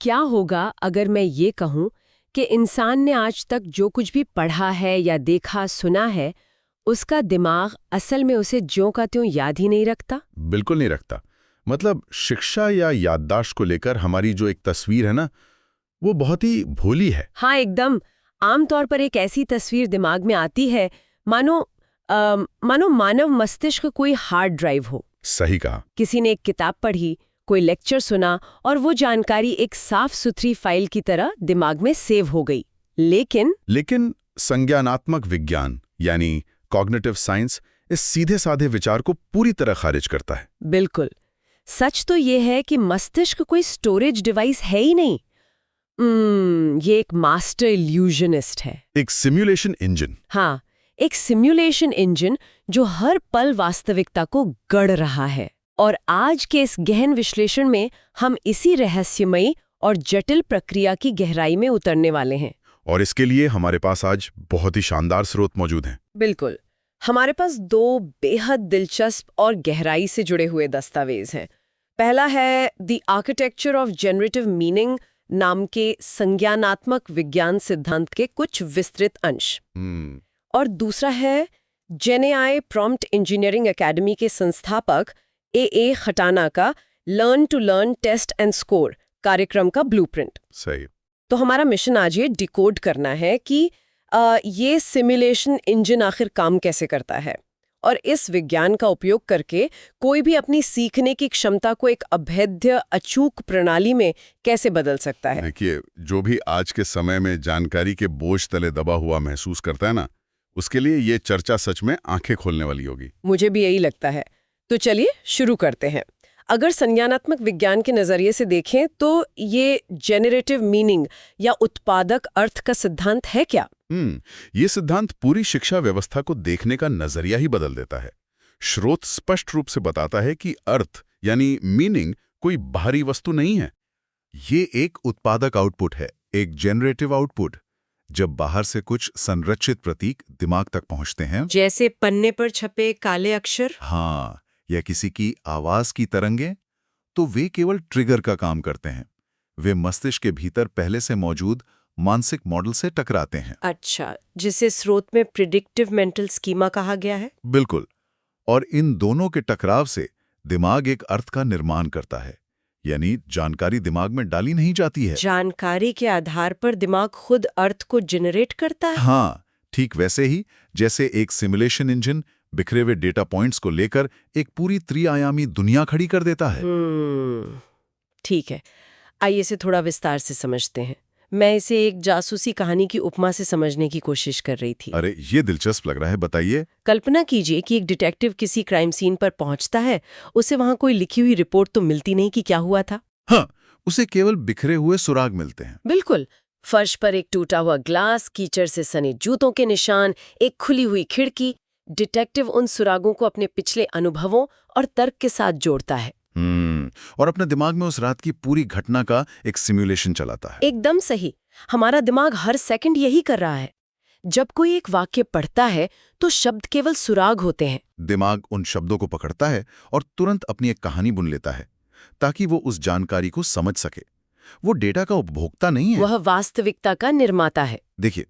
क्या होगा अगर मैं ये कहूँ कि इंसान ने आज तक जो कुछ भी पढ़ा है या देखा सुना है, उसका दिमाग असल में उसे ज्यों का त्यों याद ही नहीं रखता? बिल्कुल नहीं रखता। मतलब शिक्षा या याददाश्त को लेकर हमारी जो एक तस्वीर है ना, वो बहुत ही भोली है। हाँ, एकदम। आमतौर पर एक ऐसी तस्वीर दिमाग में आती है मानो मानो मानव मस्तिष्क कोई हार्ड ड्राइव हो। सही कहा। किसी ने एक किताब पढ़ी, कोई लेक्चर सुना और वो जानकारी एक साफ सुथरी फाइल की तरह दिमाग में सेव हो गई। लेकिन संज्ञानात्मक विज्ञान यानी कॉग्निटिव साइंस इस सीधे साधे विचार को पूरी तरह खारिज करता है। बिल्कुल। सच तो ये है कि मस्तिष्क कोई स्टोरेज डिवाइस है ही नहीं। ये एक मास्टर इल्यूजनिस्ट है। एक सिमुलेशन इंजन। हाँ, एक सिमुलेशन इंजन जो हर पल वास्तविकता को गढ़ रहा है। और आज के इस गहन विश्लेषण में हम इसी रहस्यमयी और जटिल प्रक्रिया की गहराई में उतरने वाले हैं। और इसके लिए हमारे पास आज बहुत ही शानदार स्रोत मौजूद हैं। बिल्कुल। हमारे पास दो बेहद दिलचस्प और गहराई से जुड़े हुए दस्तावेज हैं। पहला है the architecture of generative meaning नाम के संज्ञानात्मक विज्ञान सिद्धांत के कुछ विस्तृत अंश। और दूसरा है जेनेआई प्रॉम्प्ट इंजीनियरिंग एकेडमी के संस्थापक ए खटाना का learn to learn test and score कार्यक्रम का ब्लूप्रिंट। सही। तो हमारा मिशन आज ये डिकोड करना है कि ये सिमुलेशन इंजन आखिर काम कैसे करता है और इस विज्ञान का उपयोग करके कोई भी अपनी सीखने की क्षमता को एक अभेद्य अचूक प्रणाली में कैसे बदल सकता है। देखिए, जो भी आज के समय में जानकारी के बोझ तले दबा हुआ महसूस करता है ना, उसके लिए ये चर्चा सच में आंखें खोलने वाली होगी। मुझे भी यही लगता है। तो चलिए शुरू करते हैं। अगर संज्ञानात्मक विज्ञान के नजरिए से देखें तो ये जेनरेटिव मीनिंग या उत्पादक अर्थ का सिद्धांत है क्या? ये सिद्धांत पूरी शिक्षा व्यवस्था को देखने का नजरिया ही बदल देता है। स्रोत स्पष्ट रूप से बताता है कि अर्थ यानी मीनिंग कोई बाहरी वस्तु नहीं है। ये एक उत्पादक आउटपुट है, एक जेनरेटिव आउटपुट। जब बाहर से कुछ संरचित प्रतीक दिमाग तक पहुंचते हैं, जैसे पन्ने पर छपे काले अक्षर, हाँ, या किसी की आवाज की तरंगे, तो वे केवल ट्रिगर का काम करते हैं। वे मस्तिष्क के भीतर पहले से मौजूद मानसिक मॉडल से टकराते हैं। अच्छा, जिसे स्रोत में प्रिडिक्टिव मेंटल स्कीमा कहा गया है। बिल्कुल। और इन दोनों के टकराव से दिमाग एक अर्थ का निर्माण करता है, यानी जानकारी दिमाग में डाली नहीं जाती है। जानकारी के आधार पर दिमाग खुद अर्थ को जनरेट करता है। हाँ, ठीक वैसे ही जैसे एक सिमुलेशन इंजन बिखरे हुए डेटा पॉइंट्स को लेकर एक पूरी त्रिआयामी दुनिया खड़ी कर देता है। ठीक है, आइए इसे थोड़ा विस्तार से समझते हैं। मैं इसे एक जासूसी कहानी की उपमा से समझने की कोशिश कर रही थी। अरे, ये दिलचस्प लग रहा है, बताइए। कल्पना कीजिए कि एक डिटेक्टिव किसी क्राइम सीन पर पहुंचता है। उसे वहां कोई लिखी हुई रिपोर्ट तो मिलती नहीं कि क्या हुआ था। हाँ, उसे केवल बिखरे हुए सुराग मिलते हैं। बिल्कुल। फर्श पर एक टूटा हुआ ग्लास, कीचड़ से सने जूतों के निशान, एक खुली हुई खिड़की। डिटेक्टिव उन सुरागों को अपने पिछले अनुभवों और तर्क के साथ जोड़ता है। और अपने दिमाग में उस रात की पूरी घटना का एक सिमुलेशन चलाता है। एकदम सही। हमारा दिमाग हर सेकंड यही कर रहा है। जब कोई एक वाक्य पढ़ता है तो शब्द केवल सुराग होते हैं। दिमाग उन शब्दों को पकड़ता है और तुरंत अपनी एक कहानी बुन लेता है ताकि वो उस जानकारी को समझ सके। वो डेटा का उपभोक्ता नहीं है, वह वास्तविकता का निर्माता है। देखिए,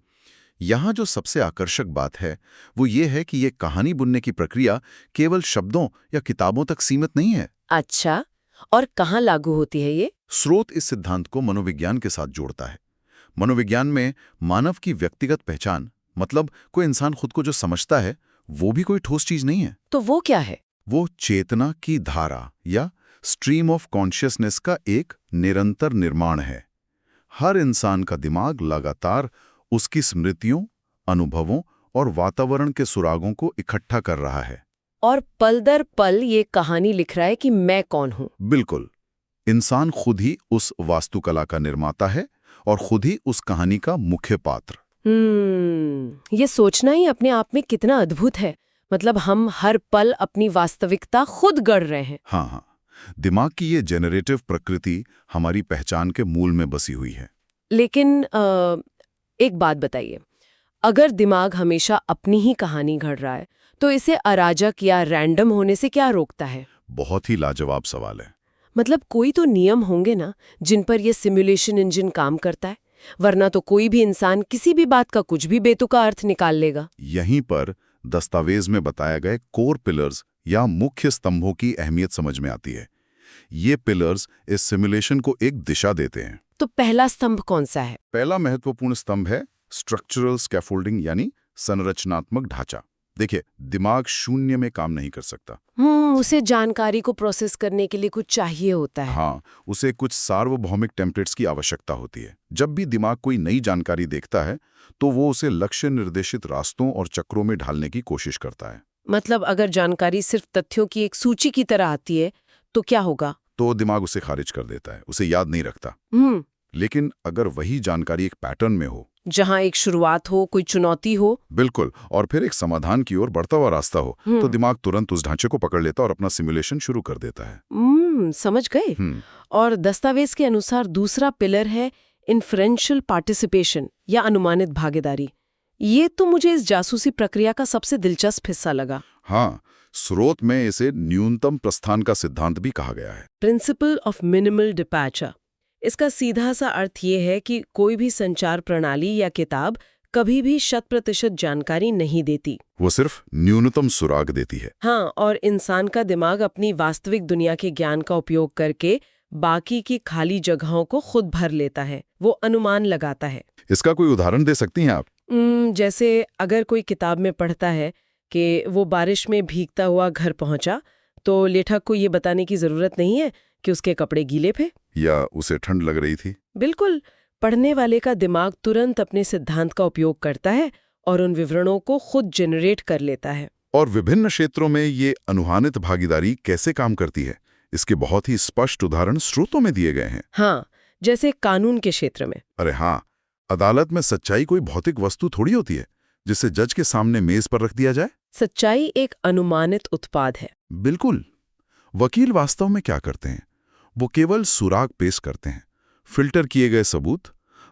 यहाँ जो सबसे आकर्षक बात है वो ये है कि ये कहानी बुनने की प्रक्रिया केवल शब्दों या किताबों तक सीमित नहीं है। अच्छा, और कहाँ लागू होती है ये? स्रोत इस सिद्धांत को मनोविज्ञान के साथ जोड़ता है। मनोविज्ञान में मानव की व्यक्तिगत पहचान, मतलब कोई इंसान खुद को जो समझता है, वो भी कोई ठोस चीज नहीं है। तो वो क्या है? वो चेतना की धारा या स्ट्रीम ऑफ कॉन्शियसनेस का एक निरंतर निर्माण है। हर इंसान का दिमाग लगातार उसकी स्मृतियों, अनुभवों और वातावरण के सुरागों को इकट्ठा कर रहा है। और पल दर पल ये कहानी लिख रहा है कि मैं कौन हूं। बिल्कुल। इंसान खुद ही उस वास्तुकला का निर्माता है और खुद ही उस कहानी का मुख्य पात्र। ये सोचना ही अपने आप में कितना अद्भुत है। मतलब हम हर पल अपनी वास्तविकता खुद गढ़ रहे हैं। हाँ, दिमाग की ये जेनरेटिव प्रकृति हमारी पहचान के मूल में बसी हुई है। लेकिन एक बात बताइए, अगर दिमाग हमेशा अपनी ही कहानी गढ़ रहा है तो इसे अराजक या रैंडम होने से क्या रोकता है? बहुत ही लाजवाब सवाल है। मतलब कोई तो नियम होंगे ना जिन पर ये सिमुलेशन इंजन काम करता है, वरना तो कोई भी इंसान किसी भी बात का कुछ भी बेतुका अर्थ निकाल लेगा। यहीं पर दस्तावेज में बताए गए कोर पिलर्स या मुख्य स्तंभों की अहमियत समझ में आती है। ये पिलर्स इस सिमुलेशन को एक दिशा देते हैं। तो पहला स्तंभ कौन सा है? पहला महत्वपूर्ण स्तंभ है स्ट्रक्चरल स्कैफोल्डिंग यानी संरचनात्मक ढांचा। देखिए, दिमाग शून्य में काम नहीं कर सकता। उसे जानकारी को प्रोसेस करने के लिए कुछ चाहिए होता है। हाँ, उसे कुछ सार्वभौमिक टेम्पलेट्स की आवश्यकता होती है। जब भी दिमाग कोई नई जानकारी देखता है तो वो उसे लक्ष्य निर्देशित रास्तों और चक्रों में ढालने की कोशिश करता है। मतलब अगर जानकारी सिर्फ तथ्यों की एक सूची की तरह आती है तो क्या होगा? तो दिमाग उसे खारिज कर देता है, उसे याद नहीं रखता। लेकिन अगर वही जानकारी एक पैटर्न में हो, जहाँ एक शुरुआत हो, कोई चुनौती हो, बिल्कुल, और फिर एक समाधान की ओर बढ़ता हुआ रास्ता हो, तो दिमाग तुरंत उस ढांचे को पकड़ लेता और अपना सिमुलेशन शुरू कर देता है। समझ गए। और दस्तावेज के अनुसार दूसरा पिलर है इन्फ्रेंशियल पार्टिसिपेशन या अनुमानित भागीदारी। ये तो मुझे इस जासूसी प्रक्रिया का सबसे दिलचस्प हिस्सा लगा। हाँ, स्रोत में इसे न्यूनतम प्रस्थान का सिद्धांत भी कहा गया है। Principle of minimal departure. इसका सीधा सा अर्थ ये है कि कोई भी संचार प्रणाली या किताब कभी भी 100% जानकारी नहीं देती, वो सिर्फ न्यूनतम सुराग देती है। हाँ, और इंसान का दिमाग अपनी वास्तविक दुनिया के ज्ञान का उपयोग करके बाकी की खाली जगहों को खुद भर लेता है, वो अनुमान लगाता है। इसका कोई उदाहरण दे सकती हैं आप? जैसे अगर कोई किताब में पढ़ता है कि वो बारिश में भीगता हुआ घर पहुंचा, तो लेखक को ये बताने की जरूरत नहीं है कि उसके कपड़े गीले थे या उसे ठंड लग रही थी। बिल्कुल, पढ़ने वाले का दिमाग तुरंत अपने सिद्धांत का उपयोग करता है और उन विवरणों को खुद जनरेट कर लेता है। और विभिन्न क्षेत्रों में ये अनुमानित भागीदारी कैसे काम करती है, इसके बहुत ही स्पष्ट उदाहरण स्रोतों में दिए गए हैं। हाँ, जैसे कानून के क्षेत्र में। अरे हाँ, अदालत में सच्चाई कोई भौतिक वस्तु थोड़ी होती है जिसे जज के सामने मेज पर रख दिया जाए। सच्चाई एक अनुमानित उत्पाद है। बिल्कुल। वकील वास्तव में क्या करते हैं? वो केवल सुराग पेश करते हैं, फिल्टर किए गए सबूत,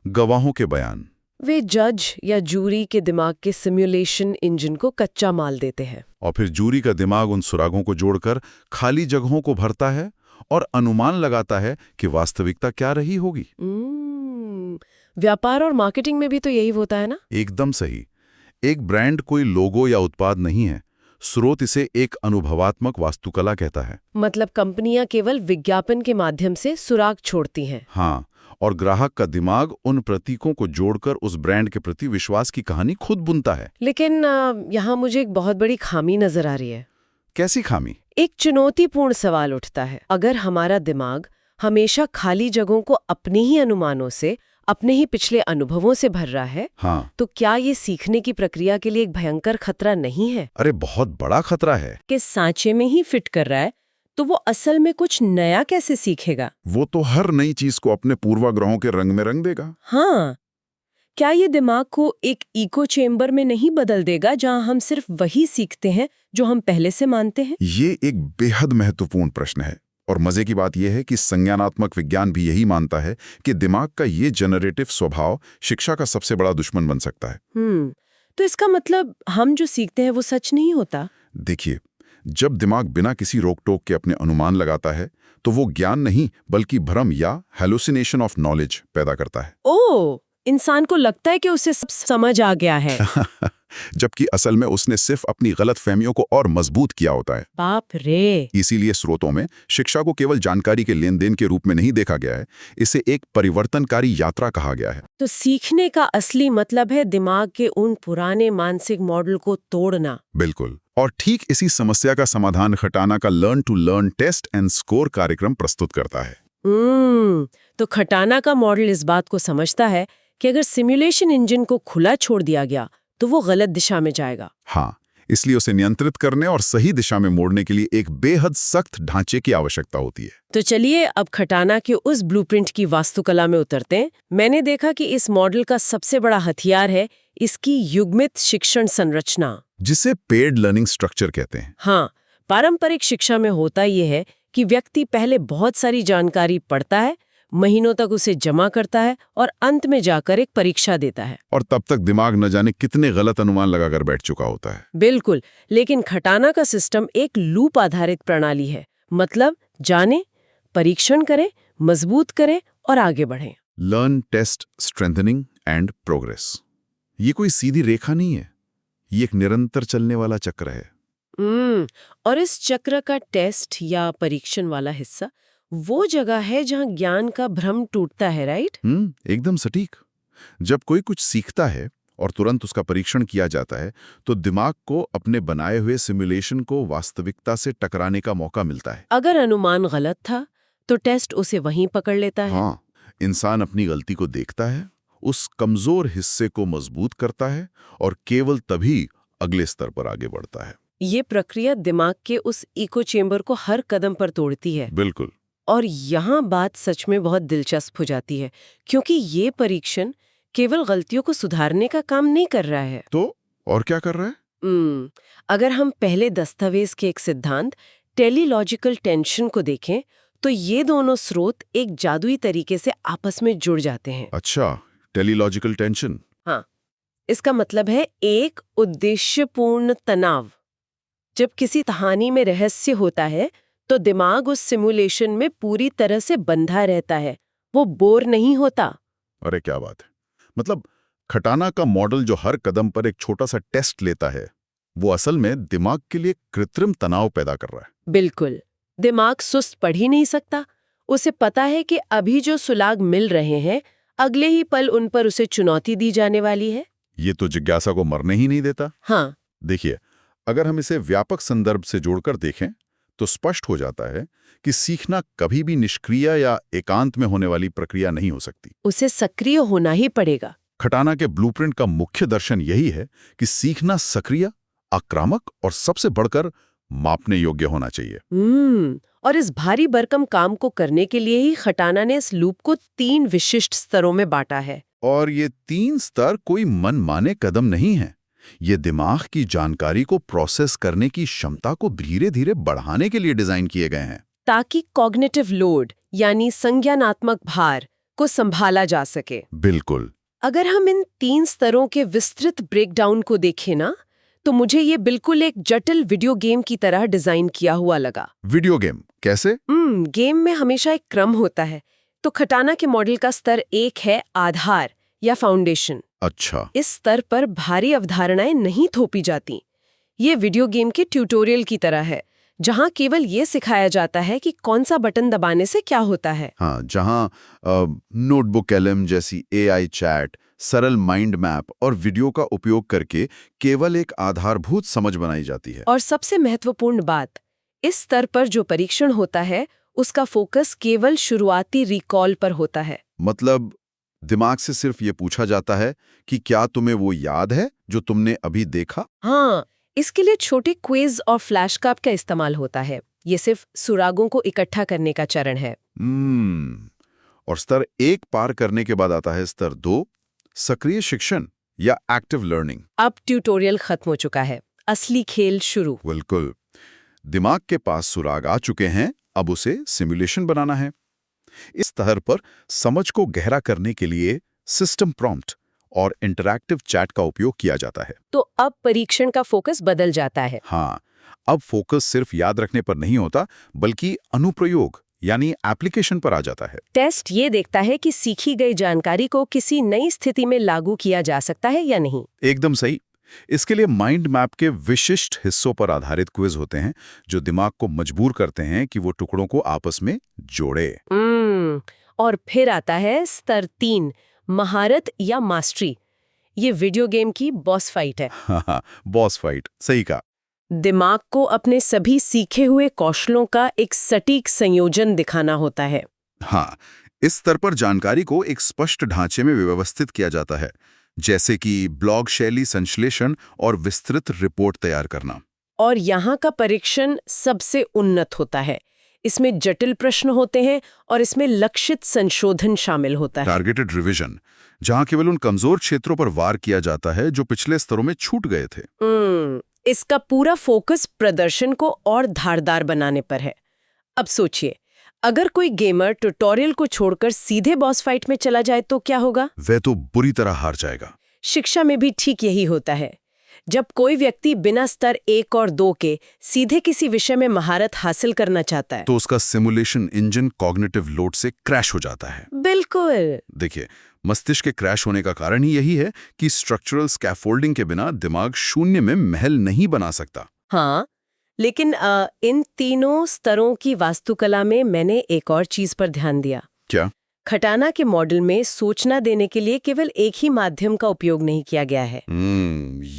गवाहों के बयान। वे जज या जूरी के दिमाग के सिमुलेशन इंजन को कच्चा माल देते हैं, और फिर जूरी का दिमाग उन सुरागों को जोड़कर खाली जगहों को भरता है और अनुमान लगाता है कि वास्तविकता क्या रही होगी। व्यापार और मार्केटिंग में भी तो यही होता है ना? एकदम सही। एक ब्रांड कोई लोगो या उत्पाद नहीं है, स्रोत इसे एक अनुभवात्मक वास्तुकला कहता है। मतलब कंपनियां केवल विज्ञापन के माध्यम से सुराग छोड़ती हैं। हाँ, और ग्राहक का दिमाग उन प्रतीकों को जोड़कर उस ब्रांड के प्रति विश्वास की कहानी खुद बुनता है। लेकिन यहाँ मुझे एक बहुत बड़ी खामी नजर आ रही है। कैसी खामी? एक चुनौतीपूर्ण सवाल उठता है। अगर हमारा दिमाग हमेशा खाली जगहों को अपने ही अनुमानों से, अपने ही पिछले अनुभवों से भर रहा है, हाँ, तो क्या ये सीखने की प्रक्रिया के लिए एक भयंकर खतरा नहीं है? अरे बहुत बड़ा खतरा है। कि सांचे में ही फिट कर रहा है तो वो असल में कुछ नया कैसे सीखेगा? वो तो हर नई चीज को अपने पूर्वाग्रहों के रंग में रंग देगा। हाँ, क्या ये दिमाग को एक इको चेम्बर में नहीं बदल देगा जहां हम सिर्फ वही सीखते हैं जो हम पहले से मानते हैं? ये एक बेहद महत्वपूर्ण प्रश्न है, और मजे की बात यह है कि संज्ञानात्मक विज्ञान भी यही मानता है कि दिमाग का ये जनरेटिव स्वभाव शिक्षा का सबसे बड़ा दुश्मन बन सकता है। तो इसका मतलब हम जो सीखते हैं वो सच नहीं होता? देखिए, जब दिमाग बिना किसी रोक टोक के अपने अनुमान लगाता है तो वो ज्ञान नहीं बल्कि भ्रम या हेलुसिनेशन ऑफ नॉलेज पैदा करता है। ओह, इंसान को लगता है कि उसे सब समझ आ गया है। जबकि असल में उसने सिर्फ अपनी गलत फहमियों को और मजबूत किया होता है। बाप रे! इसीलिए स्रोतों में शिक्षा को केवल जानकारी के लेन देन के रूप में नहीं देखा गया है, इसे एक परिवर्तनकारी यात्रा कहा गया है। तो सीखने का असली मतलब है दिमाग के उन पुराने मानसिक मॉडल को तोड़ना। बिल्कुल, और ठीक इसी समस्या का समाधान खटाना का learn to learn test and score कार्यक्रम प्रस्तुत करता है। तो खटाना का मॉडल इस बात को समझता है कि अगर सिमुलेशन इंजन को खुला छोड़ दिया गया तो वो गलत दिशा में जाएगा। हाँ, इसलिए उसे नियंत्रित करने और सही दिशा में मोड़ने के लिए एक बेहद सख्त ढांचे की आवश्यकता होती है। तो चलिए अब खटाना के उस ब्लूप्रिंट की वास्तुकला में उतरते हैं। मैंने देखा कि इस मॉडल का सबसे बड़ा हथियार है इसकी युग्मित शिक्षण संरचना, जिसे पेड लर्निंग स्ट्रक्चर कहते हैं। हाँ, पारंपरिक शिक्षा में होता यह है कि व्यक्ति पहले बहुत सारी जानकारी पढ़ता है, महीनों तक उसे जमा करता है और अंत में जाकर एक परीक्षा देता है, और तब तक दिमाग न जाने कितने गलत अनुमान लगाकर बैठ चुका होता है। बिल्कुल, लेकिन खटाना का सिस्टम एक लूप आधारित प्रणाली है। मतलब जाने, परीक्षण करें, मजबूत करें और आगे बढ़ें। Learn, test, strengthening and progress. ये कोई सीधी रेखा नहीं है, ये एक निरंतर चलने वाला चक्र है। और इस चक्र का टेस्ट या परीक्षण वाला हिस्सा वो जगह है जहां ज्ञान का भ्रम टूटता है, राइट? एकदम सटीक। जब कोई कुछ सीखता है और तुरंत उसका परीक्षण किया जाता है तो दिमाग को अपने बनाए हुए सिमुलेशन को वास्तविकता से टकराने का मौका मिलता है। अगर अनुमान गलत था तो टेस्ट उसे वहीं पकड़ लेता है। हाँ, इंसान अपनी गलती को देखता है, उस कमजोर हिस्से को मजबूत करता है और केवल तभी अगले स्तर पर आगे बढ़ता है। ये प्रक्रिया दिमाग के उस इको चेम्बर को हर कदम पर तोड़ती है। बिल्कुल। और यहाँ बात सच में बहुत दिलचस्प हो जाती है, क्योंकि ये परीक्षण केवल गलतियों को सुधारने का काम नहीं कर रहा है। तो और क्या कर रहा है? अगर हम पहले दस्तावेज के एक सिद्धांत टेलीलॉजिकल टेंशन को देखें तो ये दोनों स्रोत एक जादुई तरीके से आपस में जुड़ जाते हैं। अच्छा, टेलीलॉजिकल टेंशन। हाँ, इसका मतलब है एक उद्देश्यपूर्ण तनाव। जब किसी कहानी में रहस्य होता है तो दिमाग उस सिमुलेशन में पूरी तरह से बंधा रहता है, वो बोर नहीं होता। अरे क्या बात है! मतलब खटाना का मॉडल जो हर कदम पर एक छोटा सा टेस्ट लेता है, वो असल में दिमाग के लिए कृत्रिम तनाव पैदा कर रहा है। बिल्कुल। दिमाग सुस्त पढ़ ही नहीं सकता। उसे पता है कि अभी जो सुलाग मिल रहे हैं, अगले ही पल उन पर उसे चुनौती दी जाने वाली है। ये तो जिज्ञासा को मरने ही नहीं देता। हाँ। देखिए, अगर हम इसे व्यापक संदर्भ से जोड़कर देखें तो स्पष्ट हो जाता है कि सीखना कभी भी निष्क्रिय या एकांत में होने वाली प्रक्रिया नहीं हो सकती। उसे सक्रिय होना ही पड़ेगा। खटाना के ब्लूप्रिंट का मुख्य दर्शन यही है कि सीखना सक्रिय, आक्रामक और सबसे बढ़कर मापने योग्य होना चाहिए। और इस भारी भरकम काम को करने के लिए ही खटाना ने इस लूप को 3 विशिष्ट स्तरों में बांटा है। और ये 3 स्तर कोई मनमाने कदम नहीं है। ये दिमाग की जानकारी को प्रोसेस करने की क्षमता को धीरे धीरे बढ़ाने के लिए डिजाइन किए गए हैं, ताकि कॉग्निटिव लोड यानी संज्ञानात्मक भार को संभाला जा सके। बिल्कुल। अगर हम इन 3 स्तरों के विस्तृत ब्रेकडाउन को देखें ना, तो मुझे ये बिल्कुल एक जटिल वीडियो गेम की तरह डिजाइन किया हुआ लगा। वीडियो गेम कैसे? गेम में हमेशा एक क्रम होता है। तो खटाना के मॉडल का स्तर 1 है आधार या फाउंडेशन। अच्छा। इस स्तर पर भारी अवधारणाएं नहीं थोपी जाती। ये वीडियो गेम के ट्यूटोरियल की तरह है, जहां केवल ये सिखाया जाता है कि कौन सा बटन दबाने से क्या होता है। हाँ, जहां नोटबुक एलएम जैसी एआई चैट, सरल माइंड मैप और वीडियो का उपयोग करके केवल एक आधारभूत समझ बनाई जाती है। और सबसे महत्वपूर्ण बात, इस स्तर पर जो परीक्षण होता है उसका फोकस केवल शुरुआती रिकॉल पर होता है। मतलब दिमाग से सिर्फ ये पूछा जाता है कि क्या तुम्हें वो याद है जो तुमने अभी देखा? हाँ, इसके लिए छोटे क्विज और फ्लैश कार्ड का इस्तेमाल होता है। ये सिर्फ सुरागों को इकट्ठा करने का चरण है। और स्तर 1 पार करने के बाद आता है स्तर 2, सक्रिय शिक्षण या एक्टिव लर्निंग। अब ट्यूटोरियल खत्म हो चुका है, असली खेल शुरू। बिल्कुल। दिमाग के पास सुराग आ चुके हैं, अब उसे सिमुलेशन बनाना है। इस स्तर पर समझ को गहरा करने के लिए सिस्टम प्रॉम्प्ट और इंटरैक्टिव चैट का उपयोग किया जाता है। तो अब परीक्षण का फोकस बदल जाता है। हाँ, अब फोकस सिर्फ याद रखने पर नहीं होता, बल्कि अनुप्रयोग यानी एप्लीकेशन पर आ जाता है। टेस्ट ये देखता है कि सीखी गई जानकारी को किसी नई स्थिति में लागू किया जा सकता है या नहीं। एकदम सही। इसके लिए माइंड मैप के विशिष्ट हिस्सों पर आधारित क्विज होते हैं, जो दिमाग को मजबूर करते हैं कि वो टुकड़ों को आपस में जोड़े। और फिर आता है स्तर 3, महारत या मास्टरी। ये वीडियो गेम की बॉस फाइट है। हाँ, बॉस फाइट, सही कहा। दिमाग को अपने सभी सीखे हुए कौशलों का एक सटीक संयोजन दिखाना होता है। हाँ, इस स्तर पर जानकारी को एक स्पष्ट ढांचे में व्यवस्थित किया जाता है, जैसे कि ब्लॉग शैली संश्लेषण और विस्तृत रिपोर्ट तैयार करना। और यहाँ का परीक्षण सबसे उन्नत होता है। इसमें जटिल प्रश्न होते हैं और इसमें लक्षित संशोधन शामिल होता है। टारगेटेड रिवीजन, जहाँ केवल उन कमजोर क्षेत्रों पर वार किया जाता है जो पिछले स्तरों में छूट गए थे। इसका पूरा फोकस प्रदर्शन को और धारदार बनाने पर है। अब सोचिए, अगर कोई गेमर ट्यूटोरियल को छोड़कर सीधे बॉस फाइट में चला जाए तो क्या होगा? वह तो बुरी तरह हार जाएगा। शिक्षा में भी ठीक यही होता है। जब कोई व्यक्ति बिना स्तर 1 और 2 के सीधे किसी विषय में महारत हासिल करना चाहता है तो उसका सिमुलेशन इंजन कॉग्निटिव लोड से क्रैश हो जाता है। बिल्कुल। देखिए, मस्तिष्क के क्रैश होने का कारण ही यही है कि स्ट्रक्चरल स्कैफोल्डिंग के बिना दिमाग शून्य में महल नहीं बना सकता। हाँ, लेकिन इन तीनों स्तरों की वास्तुकला में मैंने एक और चीज पर ध्यान दिया। क्या? खटाना के मॉडल में सूचना देने के लिए केवल एक ही माध्यम का उपयोग नहीं किया गया है।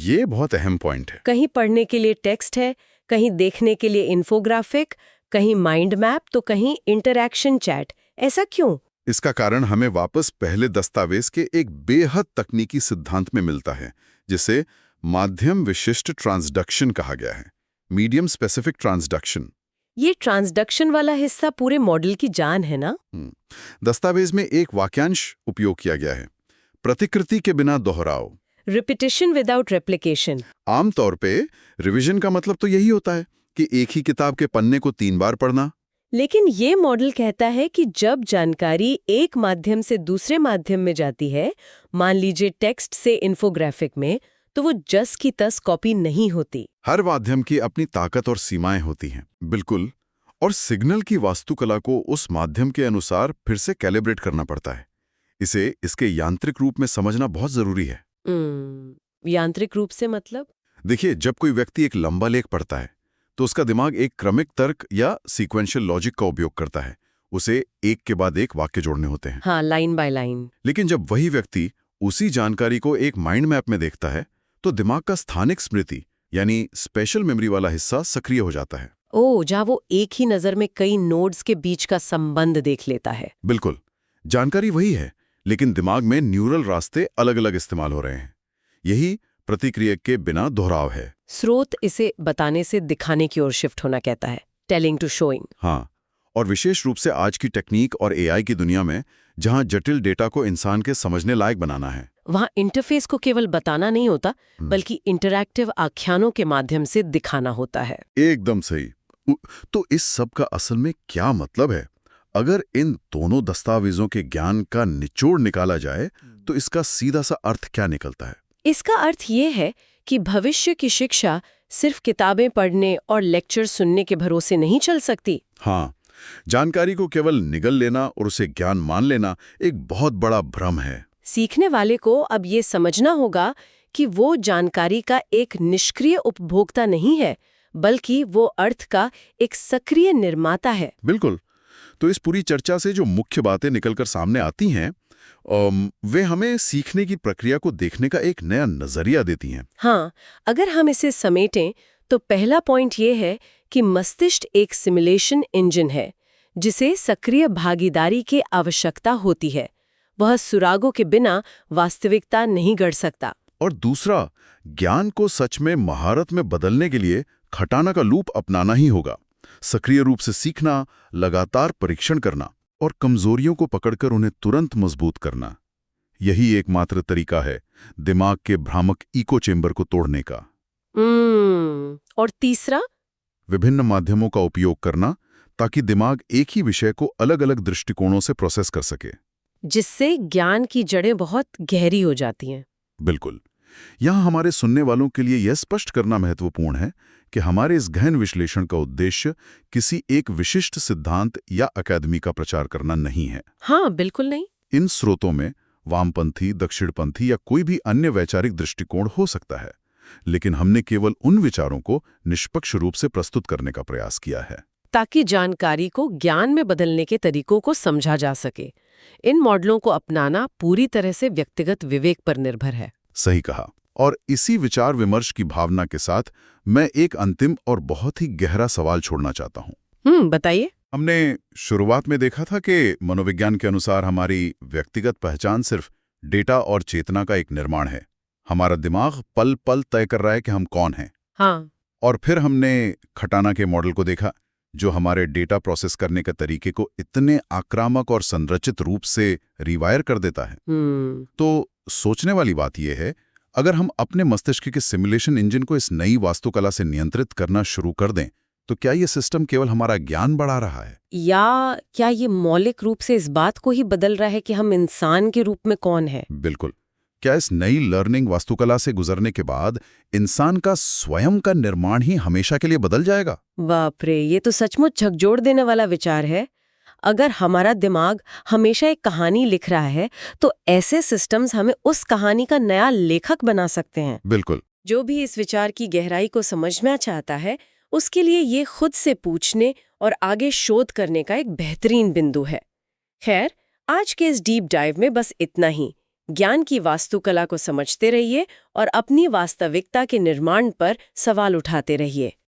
ये बहुत अहम पॉइंट है। कहीं पढ़ने के लिए टेक्स्ट है, कहीं देखने के लिए इन्फोग्राफिक, कहीं माइंड मैप, तो कहीं इंटरैक्शन चैट। ऐसा क्यों? इसका कारण हमें वापस पहले दस्तावेज के एक बेहद तकनीकी सिद्धांत में मिलता है, जिसे माध्यम विशिष्ट ट्रांसडक्शन कहा गया है, मीडियम स्पेसिफिक ट्रांसडक्शन। ये ट्रांसडक्शन वाला हिस्सा पूरे मॉडल की जान है ना? दस्तावेज में एक वाक्यांश उपयोग किया गया है, प्रतिकृति के बिना दोहराव, रिपीटिशन विदाउट रेप्लिकेशन। आमतौर पे रिवीजन का मतलब तो यही होता है कि एक ही किताब के पन्ने को 3 बार पढ़ना। लेकिन ये मॉडल कहता है कि जब जानकारी एक माध्यम से दूसरे माध्यम में जाती है, मान लीजिए टेक्स्ट से इन्फोग्राफिक में, तो वो जस की तस कॉपी नहीं होती। हर माध्यम की अपनी ताकत और सीमाएं होती हैं। बिल्कुल। और सिग्नल की वास्तुकला को उस माध्यम के अनुसार फिर से कैलिब्रेट करना पड़ता है। इसे इसके यांत्रिक रूप में समझना बहुत जरूरी है। यांत्रिक रूप से मतलब? देखिए, जब कोई व्यक्ति एक लंबा लेख पढ़ता है तो उसका दिमाग एक क्रमिक तर्क या सीक्वेंशियल लॉजिक का उपयोग करता है। उसे एक के बाद एक वाक्य जोड़ने होते हैं। हाँ, लाइन बाय लाइन। लेकिन जब वही व्यक्ति उसी जानकारी को एक माइंड मैप में देखता है तो दिमाग का स्थानिक स्मृति यानी स्पेशल मेमोरी वाला हिस्सा सक्रिय हो जाता है। जहाँ वो एक ही नजर में कई नोड्स के बीच का संबंध देख लेता है। बिल्कुल। जानकारी वही है, लेकिन दिमाग में न्यूरल रास्ते अलग अलग इस्तेमाल हो रहे हैं। यही प्रतिक्रिया के बिना दोहराव है। स्रोत इसे बताने से दिखाने की ओर शिफ्ट होना कहता है, टेलिंग टू शोइंग। हाँ, और विशेष रूप से आज की टेक्निक और एआई की दुनिया में, जहां जटिल डेटा को इंसान के समझने लायक बनाना है, वहाँ इंटरफेस को केवल बताना नहीं होता, बल्कि इंटरैक्टिव आख्यानों के माध्यम से दिखाना होता है। एकदम सही। तो इस सब का असल में क्या मतलब है? अगर इन दोनों दस्तावेजों के ज्ञान का निचोड़ निकाला जाए तो इसका सीधा सा अर्थ क्या निकलता है? इसका अर्थ ये है कि भविष्य की शिक्षा सिर्फ किताबें पढ़ने और लेक्चर सुनने के भरोसे नहीं चल सकती। हाँ, जानकारी को केवल निगल लेना और उसे ज्ञान मान लेना एक बहुत बड़ा भ्रम है। सीखने वाले को अब ये समझना होगा कि वो जानकारी का एक निष्क्रिय उपभोक्ता नहीं है, बल्कि वो अर्थ का एक सक्रिय निर्माता है। बिल्कुल। तो इस पूरी चर्चा से जो मुख्य बातें निकलकर सामने आती हैं, वे हमें सीखने की प्रक्रिया को देखने का एक नया नजरिया देती हैं। हाँ, अगर हम इसे समेटें तो पहला पॉइंट ये है कि मस्तिष्क एक सिमुलेशन इंजन है, जिसे सक्रिय भागीदारी की आवश्यकता होती है। वह सुरागों के बिना वास्तविकता नहीं गढ़ सकता। और दूसरा, ज्ञान को सच में महारत में बदलने के लिए खटाना का लूप अपनाना ही होगा। सक्रिय रूप से सीखना, लगातार परीक्षण करना और कमजोरियों को पकड़कर उन्हें तुरंत मजबूत करना, यही एकमात्र तरीका है दिमाग के भ्रामक इको चेंबर को तोड़ने का। और तीसरा, विभिन्न माध्यमों का उपयोग करना ताकि दिमाग एक ही विषय को अलग अलग दृष्टिकोणों से प्रोसेस कर सके, जिससे ज्ञान की जड़ें बहुत गहरी हो जाती हैं। बिल्कुल। यहाँ हमारे सुनने वालों के लिए यह स्पष्ट करना महत्वपूर्ण है कि हमारे इस गहन विश्लेषण का उद्देश्य किसी एक विशिष्ट सिद्धांत या अकादमी का प्रचार करना नहीं है। हाँ, बिल्कुल नहीं। इन स्रोतों में वामपंथी, दक्षिणपंथी या कोई भी अन्य वैचारिक दृष्टिकोण हो सकता है, लेकिन हमने केवल उन विचारों को निष्पक्ष रूप से प्रस्तुत करने का प्रयास किया है ताकि जानकारी को ज्ञान में बदलने के तरीकों को समझा जा सके। इन मॉडलों को अपनाना पूरी तरह से व्यक्तिगत विवेक पर निर्भर है। सही कहा। और इसी विचार विमर्श की भावना के साथ मैं एक अंतिम और बहुत ही गहरा सवाल छोड़ना चाहता हूँ। बताइए। हमने शुरुआत में देखा था कि मनोविज्ञान के अनुसार हमारी व्यक्तिगत पहचान सिर्फ डेटा और चेतना का एक निर्माण है। हमारा दिमाग पल पल तय कर रहा है कि हम कौन हैं। हाँ। और फिर हमने खटाना के मॉडल को देखा, जो हमारे डेटा प्रोसेस करने के तरीके को इतने आक्रामक और संरचित रूप से रिवायर कर देता है। तो सोचने वाली बात यह है, अगर हम अपने मस्तिष्क के सिमुलेशन इंजन को इस नई वास्तुकला से नियंत्रित करना शुरू कर दें, तो क्या ये सिस्टम केवल हमारा ज्ञान बढ़ा रहा है, या क्या ये मौलिक रूप से इस बात को ही बदल रहा है कि हम इंसान के रूप में कौन है? बिल्कुल। क्या इस नई लर्निंग वास्तुकला से गुजरने के बाद इंसान का स्वयं का निर्माण ही हमेशा के लिए बदल जाएगा? बाप रे, ये तो सचमुच झकझोर देने वाला विचार है। अगर हमारा दिमाग हमेशा एक कहानी लिख रहा है, तो ऐसे सिस्टम्स हमें उस कहानी का नया लेखक बना सकते हैं। बिल्कुल। जो भी इस विचार की गहराई को समझना चाहता है, उसके लिए ये खुद से पूछने और आगे शोध करने का एक बेहतरीन बिंदु है। खैर, आज के इस डीप डाइव में बस इतना ही। ज्ञान की वास्तुकला को समझते रहिए और अपनी वास्तविकता के निर्माण पर सवाल उठाते रहिए।